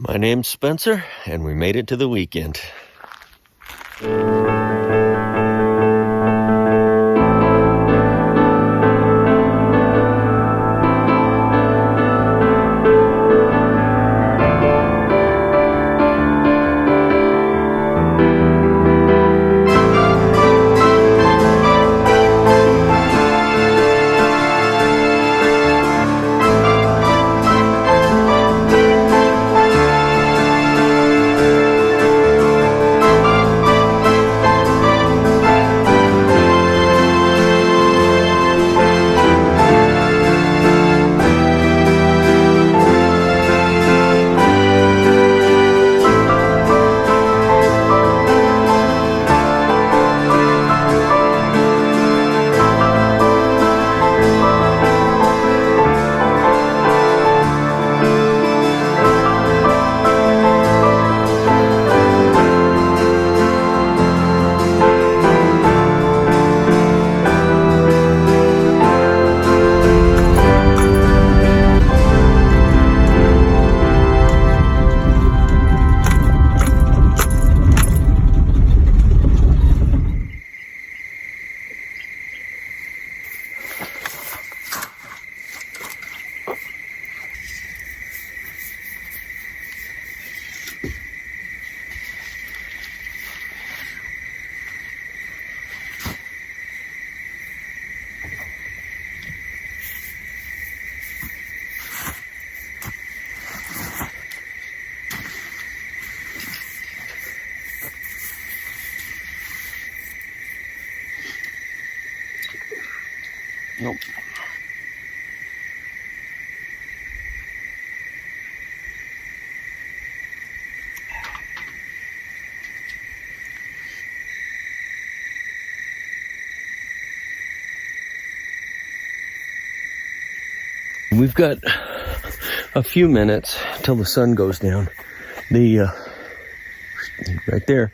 My name's Spencer, and we made it to the weekend. Nope. We've got a few minutes till the sun goes down. Right there.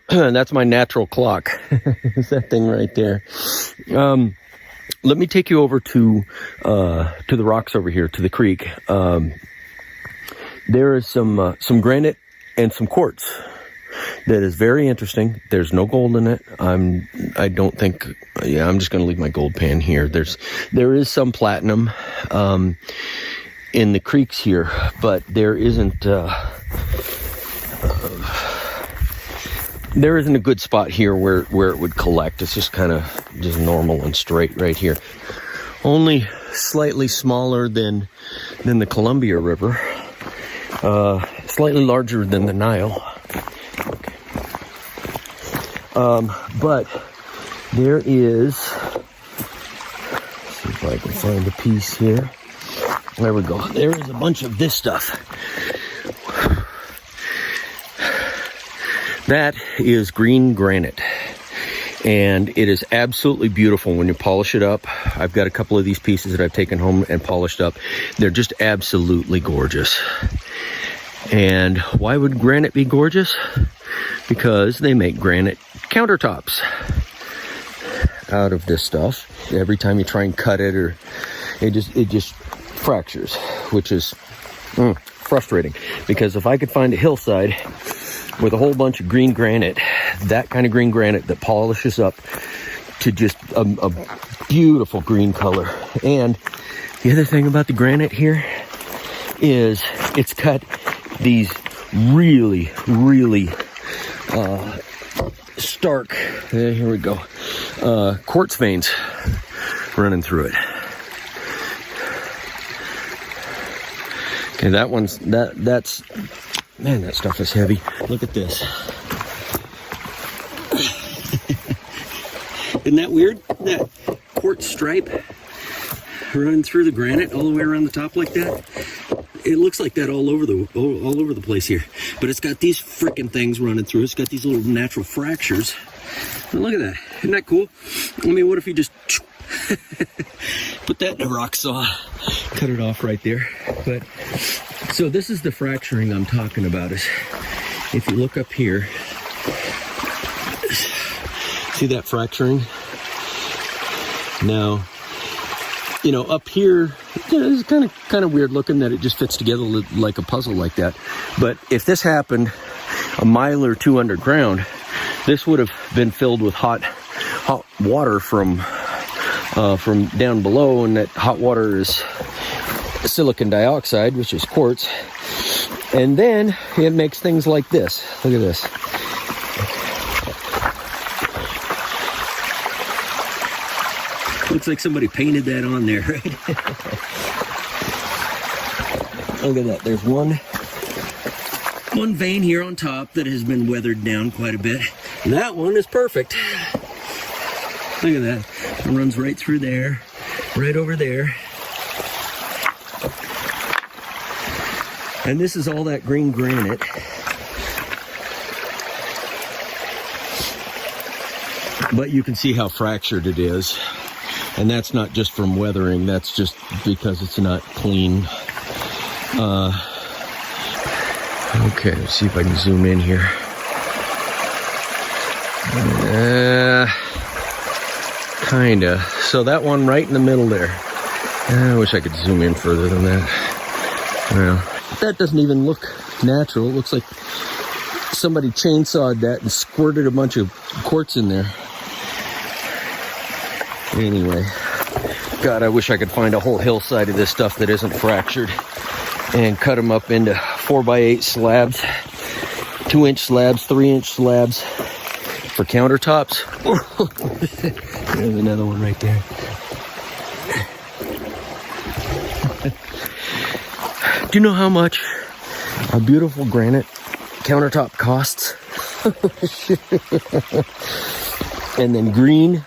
That's my natural clock. It's that thing right there. Let me take you over to the rocks over here, to the creek. There is some granite and some quartz that is very interesting. There's no gold in it. I'm just going to leave my gold pan here. There is some platinum in the creeks here, but there isn't a good spot here where it would collect. It's just kind of just normal and straight right here. Only slightly smaller than the Columbia River. Slightly larger than the Nile. Okay. But there is, let's see if I can find a piece here. There we go. There is a bunch of this stuff. That is green granite, and it is absolutely beautiful when you polish it up. I've got a couple of these pieces that I've taken home and polished up. They're just absolutely gorgeous. And why would granite be gorgeous? Because they make granite countertops out of this stuff. Every time you try and cut it, or it just fractures, which is frustrating. Because if I could find a hillside with a whole bunch of green granite, that kind of green granite that polishes up to just a beautiful green color. And the other thing about the granite here is it's got these really, really stark, here we go, quartz veins running through it. Okay, that's man, that stuff is heavy. Look at this. Isn't that weird? That quartz stripe running through the granite all the way around the top like that. It looks like that all over the place here. But it's got these freaking things running through. It's got these little natural fractures. And look at that. Isn't that cool? I mean, what if you just put that in a rock saw, cut it off right there. But so this is the fracturing I'm talking about. Is if you look up here, see that fracturing? Now, you know, up here, you know, it's kind of weird looking that it just fits together like a puzzle like that. But if this happened a mile or two underground, this would have been filled with hot water from down below, and that hot water is silicon dioxide, which is quartz, and then it makes things like this. Look at this. Looks like somebody painted that on there, right? Look at that. There's one vein here on top that has been weathered down quite a bit. And that one is perfect. Look at that. It runs right through there, right over there. And this is all that green granite. But you can see how fractured it is. And that's not just from weathering, that's just because it's not clean. Okay, let's see if I can zoom in here. Kinda. So that one right in the middle there. I wish I could zoom in further than that. Well, that doesn't even look natural. It looks like somebody chainsawed that and squirted a bunch of quartz in there. Anyway, God, I wish I could find a whole hillside of this stuff that isn't fractured and cut them up into 4x8 slabs, 2-inch slabs, 3-inch slabs for countertops. There's another one right there. Do you know how much a beautiful granite countertop costs? And then green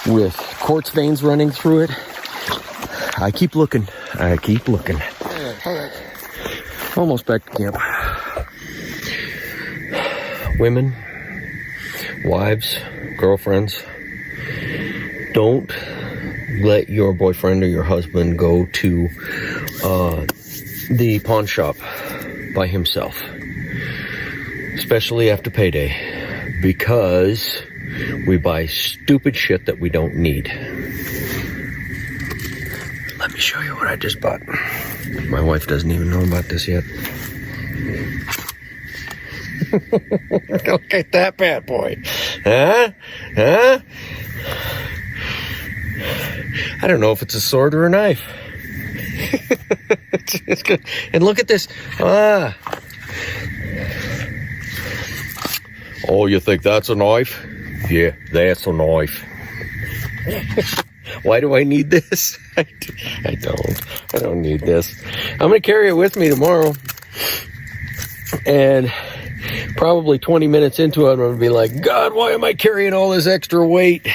with quartz veins running through it. I keep looking. I keep looking. Almost back to camp. Women, wives, girlfriends, don't let your boyfriend or your husband go to the pawn shop by himself, especially after payday, because we buy stupid shit that we don't need. Let me show you what I just bought. My wife doesn't even know about this yet. Look at that bad boy. Huh? I don't know if it's a sword or a knife. It's good. And look at this. Oh, you think that's a knife? Yeah, that's a knife. Why do I need this? I don't need this. I'm going to carry it with me tomorrow. And probably 20 minutes into it, I'm going to be like, God, why am I carrying all this extra weight?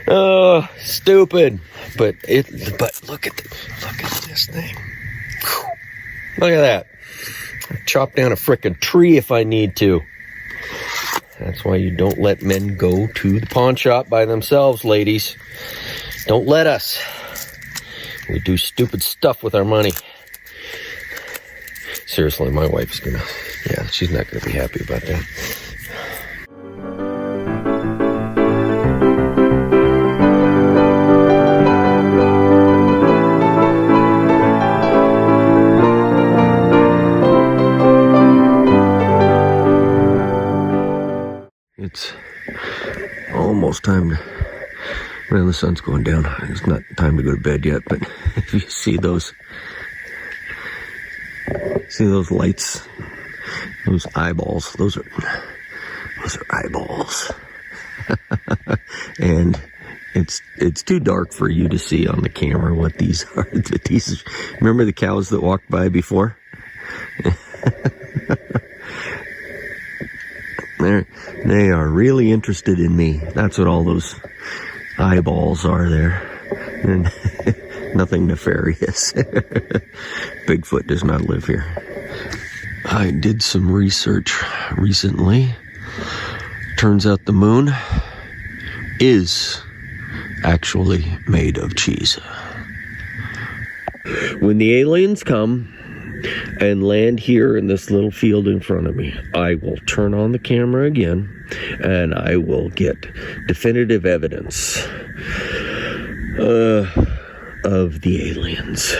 Oh, stupid. But look at this thing. Look at that. I'll chop down a frickin' tree if I need to. That's why you don't let men go to the pawn shop by themselves, ladies. Don't let us. We do stupid stuff with our money. Seriously, my wife's she's not gonna be happy about that. It's almost time to, well, the sun's going down. It's not time to go to bed yet, but if you see those lights, those eyeballs, those are eyeballs. And it's too dark for you to see on the camera what these are. Remember the cows that walked by before? They are really interested in me. That's what all those eyeballs are there. And nothing nefarious. Bigfoot does not live here. I did some research recently. Turns out the moon is actually made of cheese. When the aliens come and land here in this little field in front of me, I will turn on the camera again and I will get definitive evidence. of the aliens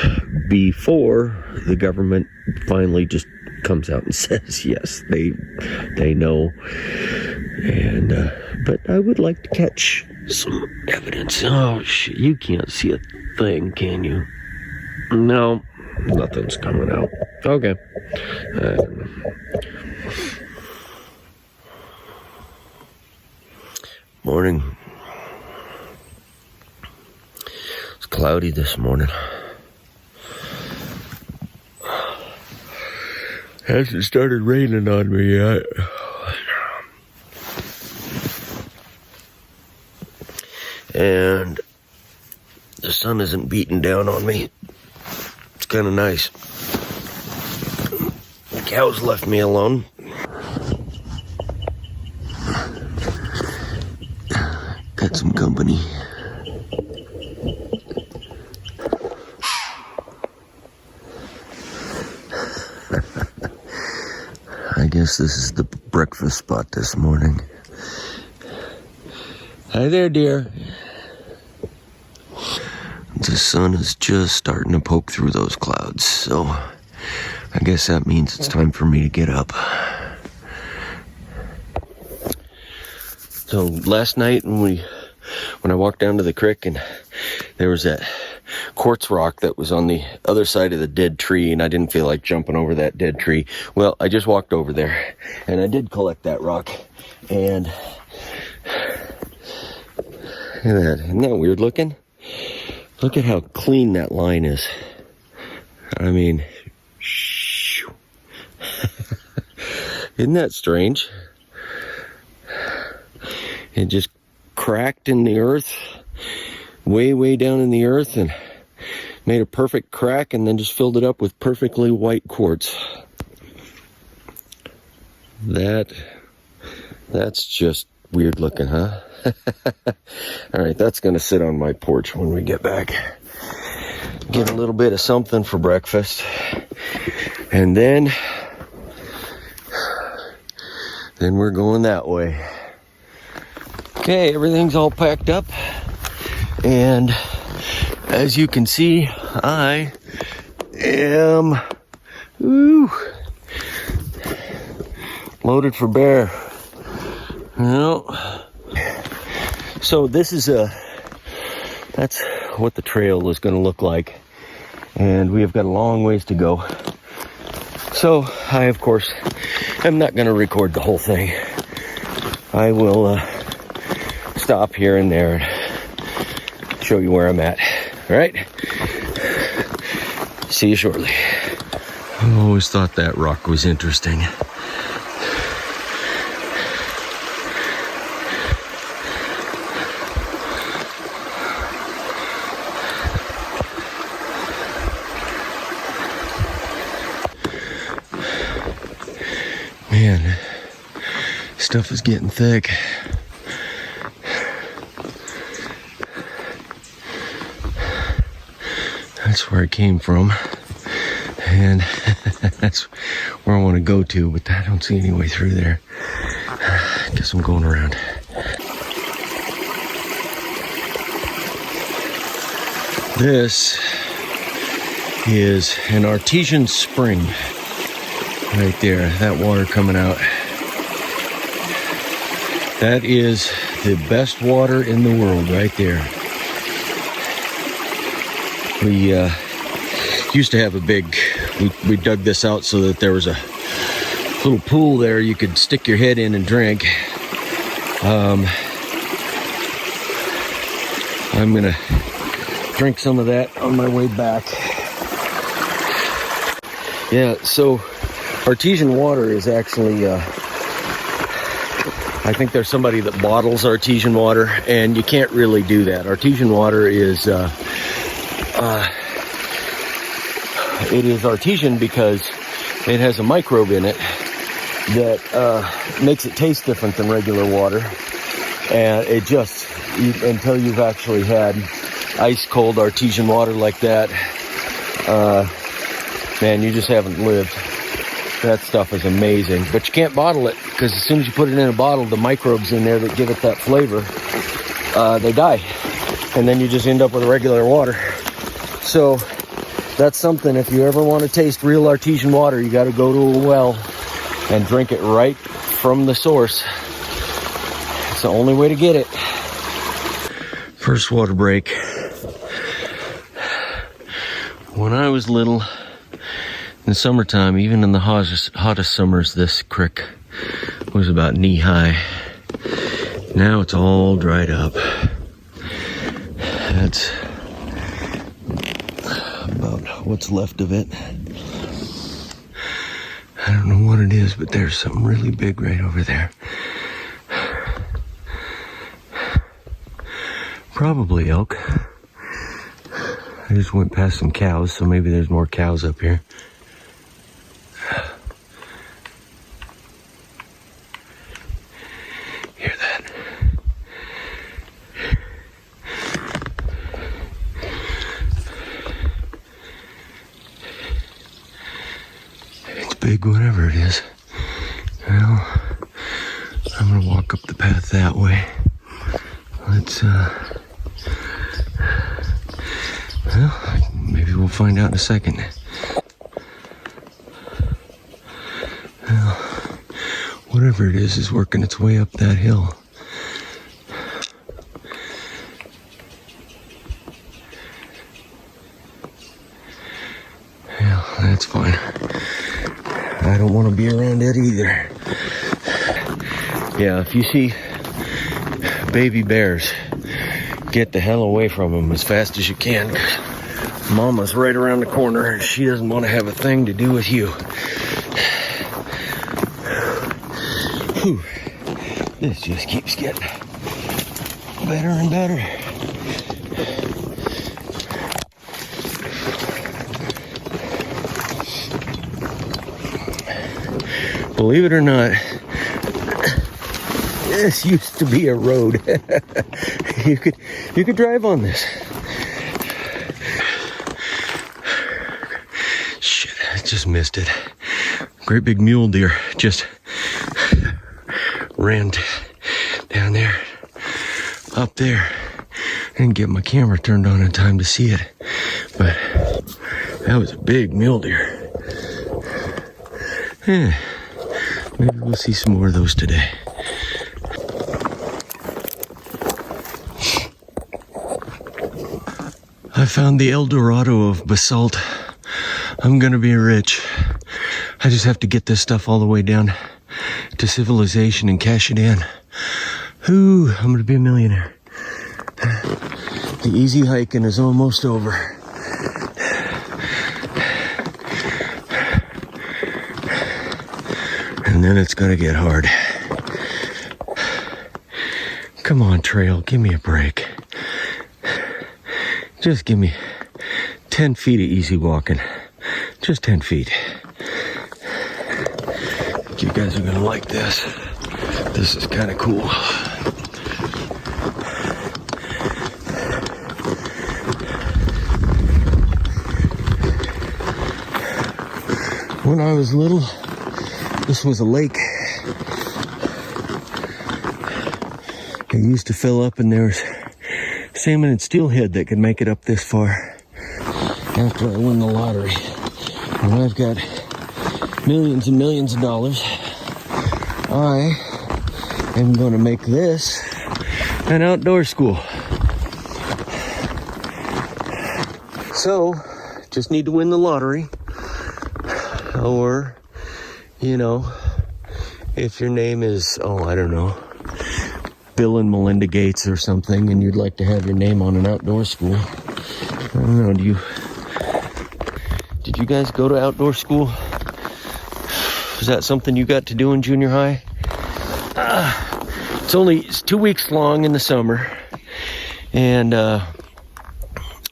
before the government finally just comes out and says yes, they know. And but I would like to catch some evidence. Oh shit, you can't see a thing, can you? No, nothing's coming out. Okay. Morning. It's cloudy this morning. Hasn't started raining on me yet. And the sun isn't beating down on me. It's kind of nice. The cows left me alone. Got some company. I guess this is the breakfast spot this morning. Hi there, dear. The sun is just starting to poke through those clouds, so I guess that means it's time for me to get up. So last night when I walked down to the creek, and there was that quartz rock that was on the other side of the dead tree, and I didn't feel like jumping over that dead tree. Well, I just walked over there and I did collect that rock, and look at that. Isn't that weird looking? Look at how clean that line is. I mean, isn't that strange? It just cracked in the earth, way down in the earth, and made a perfect crack, and then just filled it up with perfectly white quartz. That's just weird looking, huh? All right, that's gonna sit on my porch when we get back. Get a little bit of something for breakfast, and then we're going that way. Okay, everything's all packed up, and as you can see, I am loaded for bear. Well, so this is that's what the trail is going to look like, and we have got a long ways to go. So I, of course, am not going to record the whole thing. I will stop here and there and show you where I'm at. All right? See you shortly. I always thought that rock was interesting. Man, stuff is getting thick. That's where it came from, and that's where I want to go to, but I don't see any way through there. Guess I'm going around. This is an artesian spring right there, that water coming out. That is the best water in the world right there. We used to have a big, we dug this out so that there was a little pool there you could stick your head in and drink. I'm gonna drink some of that on my way back. Yeah, so artesian water is actually, I think there's somebody that bottles artesian water, and you can't really do that. Artesian water is, it is artesian because it has a microbe in it that makes it taste different than regular water. And it just, until you've actually had ice cold artesian water like that, man, you just haven't lived. That stuff is amazing. But you can't bottle it, because as soon as you put it in a bottle, the microbes in there that give it that flavor, they die. And then you just end up with regular water. So that's something, if you ever want to taste real artesian water, you got to go to a well and drink it right from the source. It's the only way to get it. First water break. When I was little, in the summertime, even in the hottest summers, this creek was about knee high. Now it's all dried up. That's about what's left of it. I don't know what it is, but there's something really big right over there. Probably elk. I just went past some cows, so maybe there's more cows up here. Hear that? It's big, whatever it is. Well, I'm gonna walk up the path that way. Let's, well, maybe we'll find out in a second. Well, whatever it is working its way up that hill. Yeah, that's fine. I don't want to be around it either. Yeah, if you see baby bears, get the hell away from them as fast as you can. Mama's right around the corner and she doesn't want to have a thing to do with you. Whew. This just keeps getting better and better. Believe it or not, this used to be a road. You could drive on this. Shit, I just missed it. Great big mule deer just ran down there, up there. I didn't get my camera turned on in time to see it, but that was a big mule deer. Yeah, maybe we'll see some more of those today. I found the El Dorado of basalt. I'm gonna be rich. I just have to get this stuff all the way down to civilization and cash it in. Ooh, I'm gonna be a millionaire. The easy hiking is almost over. And then it's gonna get hard. Come on, trail, give me a break. Just give me 10 feet of easy walking. Just 10 feet. You guys are gonna like this. This is kind of cool. When I was little, this was a lake. It used to fill up and there was salmon and steelhead that could make it up this far. After I win the lottery, and I've got millions and millions of dollars, I am going to make this an outdoor school. So, just need to win the lottery. Or, you know, if your name is, I don't know, Bill and Melinda Gates or something, and you'd like to have your name on an outdoor school. I don't know, did you guys go to outdoor school? Was that something you got to do in junior high? It's 2 weeks long in the summer, and it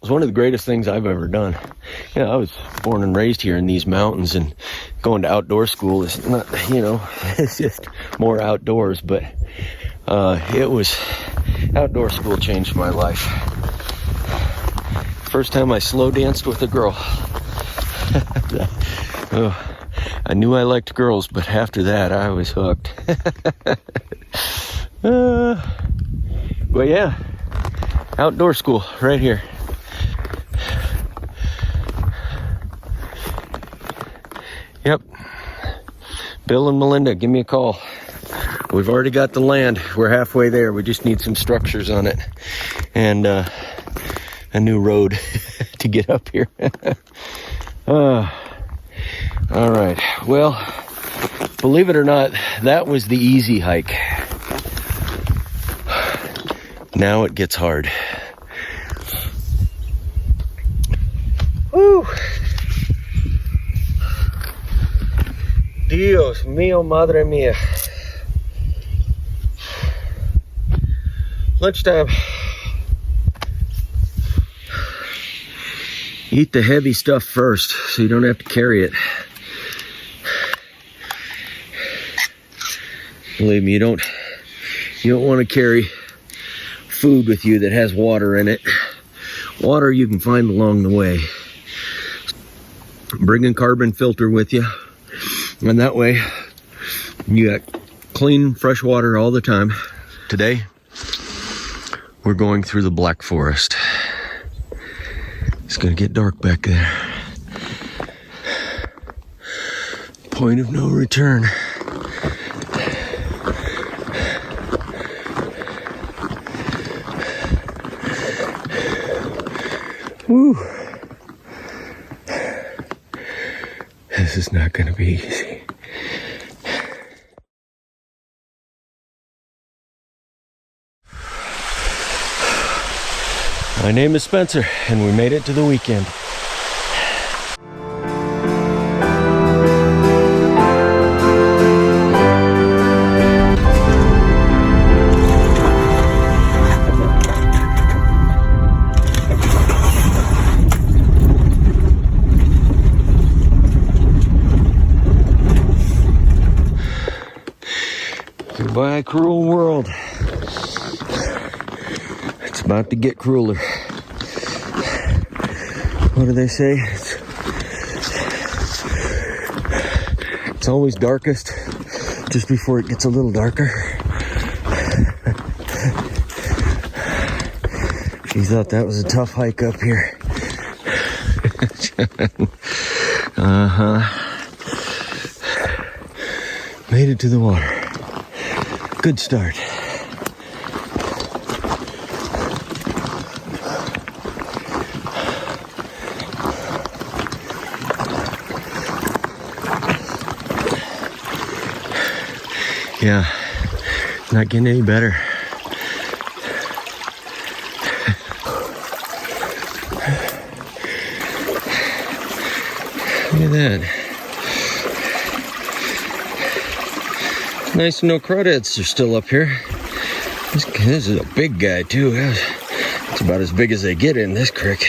was one of the greatest things I've ever done. Yeah, I was born and raised here in these mountains, and going to outdoor school is not, it's just more outdoors, but outdoor school changed my life. First time I slow danced with a girl. I knew I liked girls, but after that I was hooked. But yeah, outdoor school right here. Yep. Bill and Melinda, give me a call. We've already got the land. We're halfway there. We just need some structures on it. And a new road to get up here. All right. Well, believe it or not, that was the easy hike. Now it gets hard. Woo! Dios mío, madre mía. Lunchtime. Eat the heavy stuff first so you don't have to carry it. Believe me, you don't want to carry food with you that has water in it. Water you can find along the way. Bring a carbon filter with you, and that way you got clean, fresh water all the time. Today, we're going through the Black Forest. It's gonna get dark back there. Point of no return. Woo! This is not gonna be easy. My name is Spencer, and we made it to the weekend. Goodbye, cruel world. It's about to get crueler. What do they say? It's always darkest just before it gets a little darker. You thought that was a tough hike up here. Made it to the water. Good start. Yeah, not getting any better. Look at that. Nice to know crawdads are still up here. This is a big guy too. It's about as big as they get in this creek.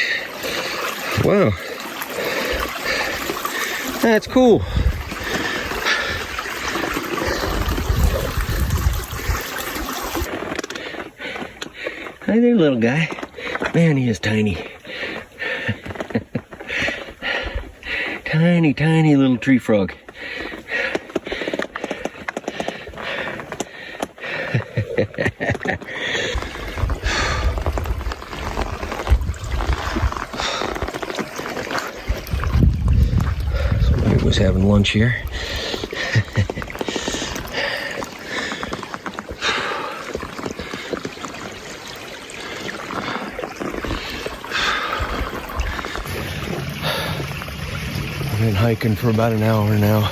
Wow. That's cool. Hi there, little guy. Man, he is tiny. Tiny, tiny little tree frog. Somebody was having lunch here. I've been hiking for about an hour now,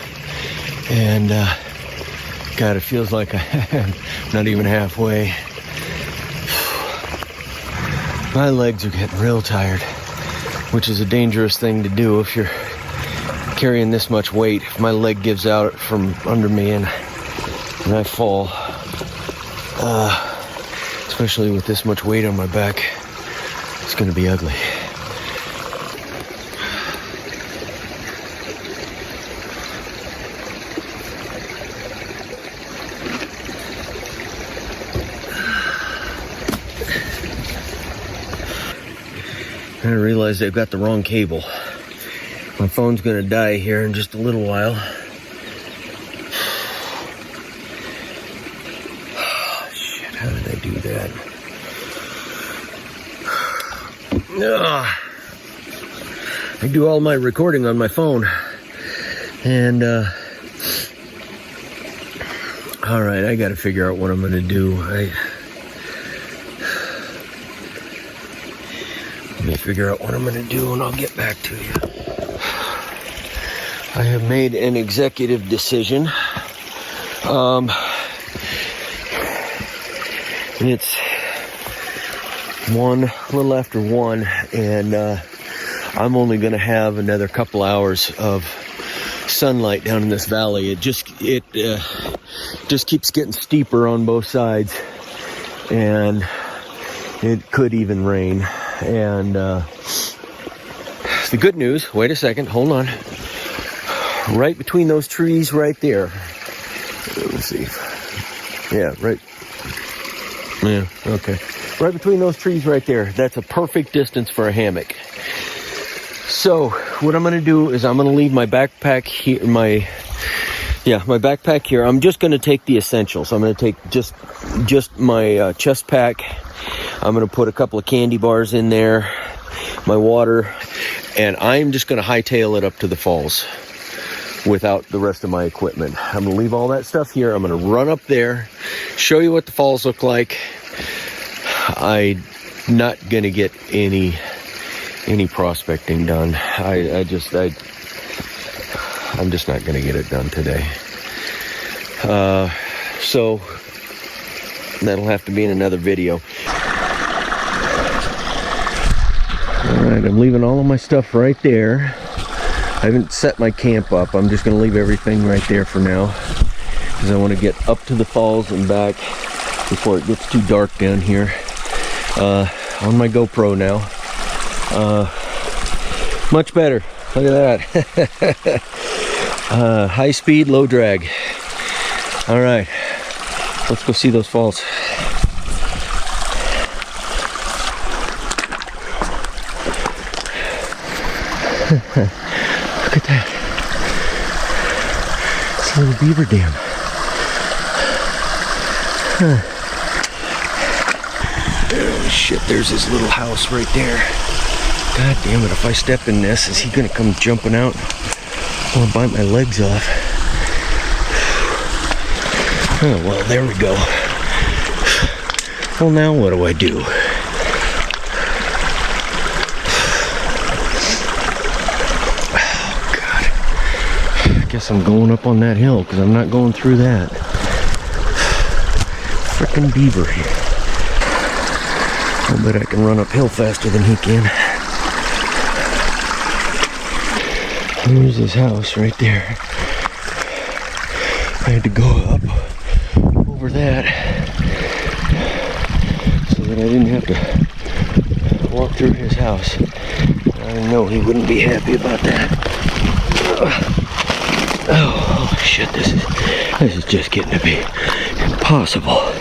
and God, it feels like I'm not even halfway. My legs are getting real tired, which is a dangerous thing to do if you're carrying this much weight. If my leg gives out from under me and I fall, especially with this much weight on my back, it's gonna be ugly. I realized I've got the wrong cable. My phone's gonna die here in just a little while. Shit, how did I do that? I do all my recording on my phone. And all right, I got to figure out what I'm going to do. Let me figure out what I'm going to do, and I'll get back to you. I have made an executive decision. It's a little after 1, and I'm only going to have another couple hours of sunlight down in this valley. It just keeps getting steeper on both sides, and it could even rain. And the good news, wait a second, hold on. Right between those trees right there. Let's see. Yeah, right. Yeah, okay. Right between those trees right there. That's a perfect distance for a hammock. So what I'm going to do is I'm going to leave my backpack here. My backpack here. I'm just going to take the essentials. I'm going to take just my chest pack. I'm going to put a couple of candy bars in there, my water, and I'm just going to hightail it up to the falls without the rest of my equipment. I'm going to leave all that stuff here. I'm going to run up there, show you what the falls look like. I'm not going to get any prospecting done. I'm just not going to get it done today. So that'll have to be in another video. Alright, I'm leaving all of my stuff right there. I haven't set my camp up. I'm just going to leave everything right there for now, because I want to get up to the falls and back before it gets too dark down here. On my GoPro now. Much better. Look at that. High speed, low drag. Alright, let's go see those falls. Look at that. It's a little beaver dam. Oh shit, there's his little house right there. God damn it, if I step in this, is he gonna come jumping out? I'll bite my legs off. Oh, well, there we go. Well, now what do I do? Guess I'm going up on that hill, because I'm not going through that. Frickin' beaver here. I'll bet I can run uphill faster than he can. There's his house right there. I had to go up over that so that I didn't have to walk through his house. I know he wouldn't be happy about that. Oh, holy shit, this is just getting to be impossible.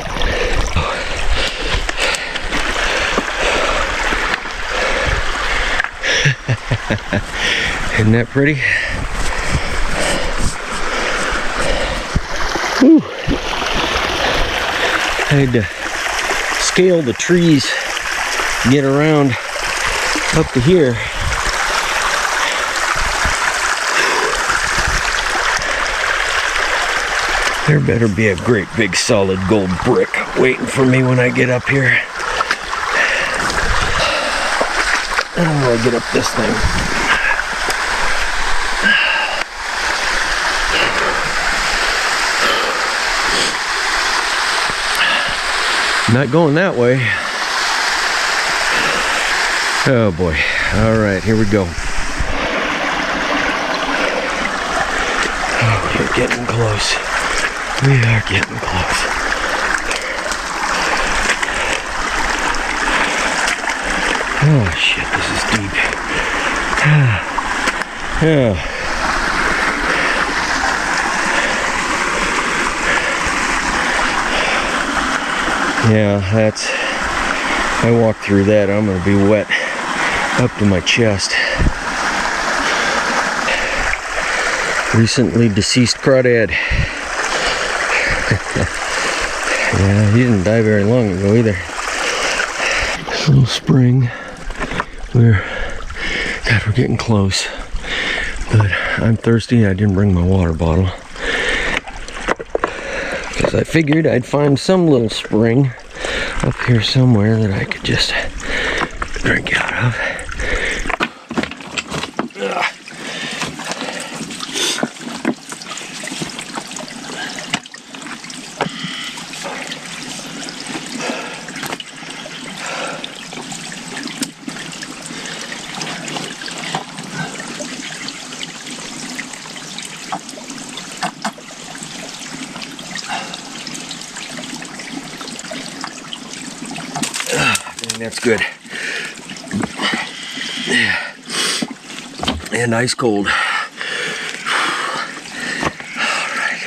Isn't that pretty? Whew. I had to scale the trees, get around up to here. There better be a great big solid gold brick waiting for me when I get up here. How do I get up this thing? Not going that way. Oh boy. All right, here we go. Oh, we're getting close. We are getting close. Oh shit, this is deep. Yeah. Yeah, that's, if I walk through that, I'm gonna be wet up to my chest. Recently deceased crawdad. Yeah, he didn't die very long ago either. This little spring. We're getting close. But I'm thirsty. I didn't bring my water bottle because I figured I'd find some little spring up here somewhere that I could just drink out of. That's good. And ice cold. All right.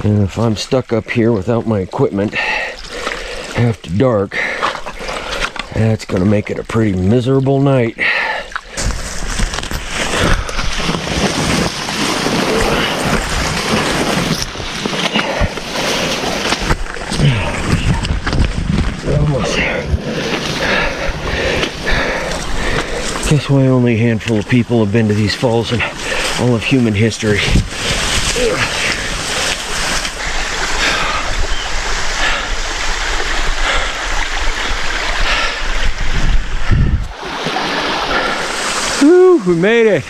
And if I'm stuck up here without my equipment after dark, that's gonna make it a pretty miserable night. Guess why only a handful of people have been to these falls in all of human history. Whew, we made it.